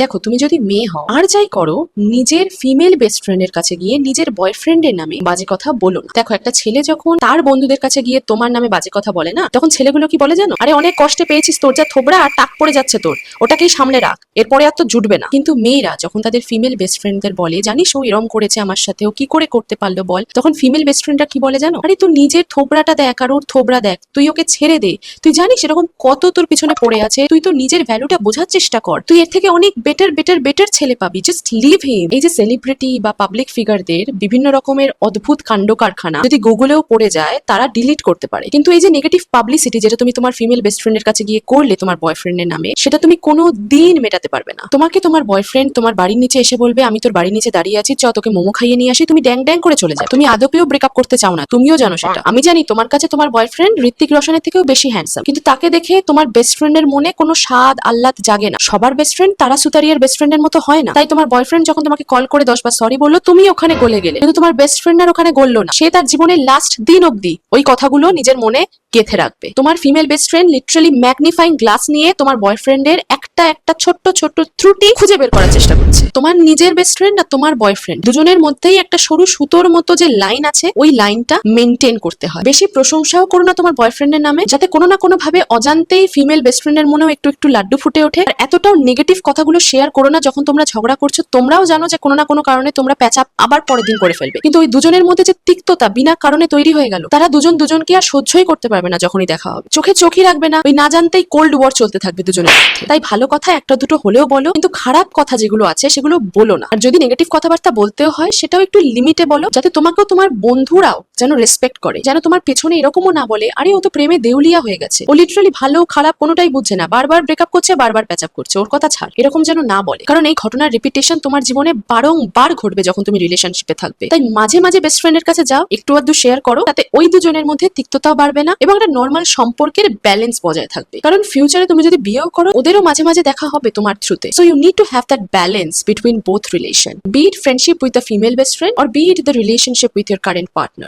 দেখো, তুমি যদি মেয়ে হও আর যাই করো, নিজের ফিমেল বেস্ট ফ্রেন্ডের কাছে গিয়ে নিজের বয়ফ্রেন্ডের নামে বাজে কথা বলো না। দেখো, একটা ছেলে যখন তার বন্ধুদের কাছে গিয়ে তোমার নামে বাজে কথা বলে না, তখন ছেলেগুলো কি বলে জানো? আরে অনেক কষ্টে পেয়েছিস, তোর যা থোবড়া আর টাক পড়ে যাচ্ছে তোর, ওটাকেই সামলে রাখ, এরপরে আর তো জুটবে না। কিন্তু মেয়েরা যখন তাদের ফিমেল বেস্ট ফ্রেন্ডদের বলে, জানিস ও এরম করেছে আমার সাথে, ও কি করে করতে পারলো বল, তখন ফিমেল বেস্ট ফ্রেন্ডরা কি বলে জানো? আরে তুই নিজের থোবড়াটা দেখ আর ওর থোবড়া দেখ, তুই ওকে ছেড়ে দে। তুই জানিস এরকম কত তোর পিছনে পড়ে আছে, তুই তো নিজের ভ্যালুটা বোঝার চেষ্টা কর, তুই এর থেকে অনেক বেটার বেটার বেটার ছেলে পাবি, জাস্ট লিভ হিম। এই যে সেলিব্রিটি বা পাবলিক ফিগারদের বিভিন্ন রকমের অদ্ভুত কাণ্ড কারখানা যদি গুগলেও পড়ে যায়, তারা ডিলিট করতে পারে, কিন্তু এই যে নেগেটিভ পাবলিসিটি যেটা তুমি তোমার ফিমেল বেস্ট ফ্রেন্ডের কাছে গিয়ে করলে তোমার বয়ফ্রেন্ডের নামে, সেটা তুমি কোনো দিন মেটাতে পারবে না। তোমাকে তোমার বয়ফ্রেন্ড তোমার বাড়ির নিচে এসে বলবে, আমি তোর বাড়ির নিচে দাঁড়িয়ে আছি, চ তোকে মোমো খাইয়ে নিয়ে আসি, তুমি ড্যাং ড্যাং করে চলে যাও। তুমি আদপেও ব্রেকআপ করতে চাও না, তুমিও জানো সেটা। আমি জানি তোমার কাছে তোমার বয়ফ্রেন্ড ঋত্বিক রোশনের থেকেও বেশি হ্যান্ডসাম, কিন্তু তাকে দেখে তোমার বেস্ট ফ্রেন্ডের মনে কোনো স্বাদ আহ্লাদ জাগে না। সবার বেস্ট ফ্রেন্ড তারা সুতারিয়ার বেস্ট ফ্রেন্ডের মতো হয় না। তাই তোমার বয়ফ্রেন্ড যখন তোমাকে কল করে 10 বার সরি বললো, তুমি ওখানে গলে গেলে, কিন্তু তোমার বেস্ট ফ্রেন্ড আর ওখানে গললো না। সে তার জীবনের লাস্ট দিন অব্দি ওই কথাগুলো নিজের মনে গেঁথে রাখবে। তোমার female best friend literally magnifying glass নিয়ে তোমার বয়ফ্রেন্ডের একটা একটা ছোট্ট ছোট্ট ত্রুটি খুঁজে বের করার চেষ্টা করছে। তোমার নিজের বেস্ট ফ্রেন্ড আর তোমার বয়ফ্রেন্ড দুজনের মধ্যেই একটা সরু সুতোর মতো যে লাইন আছে, ওই লাইনটা মেনটেন করতে হয়। বেশি প্রশংসাও করো না তোমার বয়ফ্রেন্ডের নামে, যাতে কোনো না কোনো ভাবে অজান্তেই ফিমেল বেস্ট ফ্রেন্ডের মনেও একটু একটু লাড্ডু ফুটে ওঠে। আর এতটাও নেগেটিভ কথাগুলো শেয়ার করো না যখন তোমরা ঝগড়া করছো। তোমরাও জানো যে কোনো না কোনো কারণে তোমরা প্যাচ আপ আবার পরের দিন করে ফেলবে, কিন্তু ওই দুজনের মধ্যে যে তিক্ততা বিনা কারণে তৈরি হয়ে গেল, তারা দুজন দুজনকে আর সহ্যই করতে পারবে না। যখনই দেখা হবে চোখে চোখই রাখবে না, ওই না জানতেই কোল্ড ওয়ার চলতে থাকবে দুজনের মধ্যে। তাই ভালো কথা একটা দুটো হলেও বলো, কিন্তু খারাপ কথা যেগুলো আছে সেগুলো বলো না। আর যদি নেগেটিভ কথাবার্তা বলতেও হয়, সেটাও একটু লিমিটে বলো, যাতে তোমাকেও তোমার বন্ধুরাও যেন রেসপেক্ট করে, যেন তোমার পেছনে এরকমও না বলে, আরে ও তো প্রেমে দেউলিয়া হয়ে গেছে, ও লিটারালি ভালো খারাপ কোনোটাই বুঝছে না, বারবার ব্রেকআপ করছে, বারবার প্যাচ আপ করছে, ওর কথা ছাড়, এরকম যেন না বলে। কারণ এই ঘটনার রিপিটেশন তোমার জীবনে বারংবার ঘটবে যখন তুমি রিলেশনশিপে থাকবে। তাই মাঝে মাঝে বেস্ট ফ্রেন্ডের কাছে যাও, একটু আধটু শেয়ার করো, তাতে ওই দুজনের মধ্যে তিক্ততাও বাড়বে না এবং একটা নর্মাল সম্পর্কের ব্যালেন্স বজায় থাকবে। কারণ ফিউচারে তুমি যদি বিয়েও করো, ওদেরও মাঝে মাঝে দেখা হবে তোমার থ্রুতে। So you need to have that balance between both relation, be it friendship with the female best friend or be it the relationship with your current partner.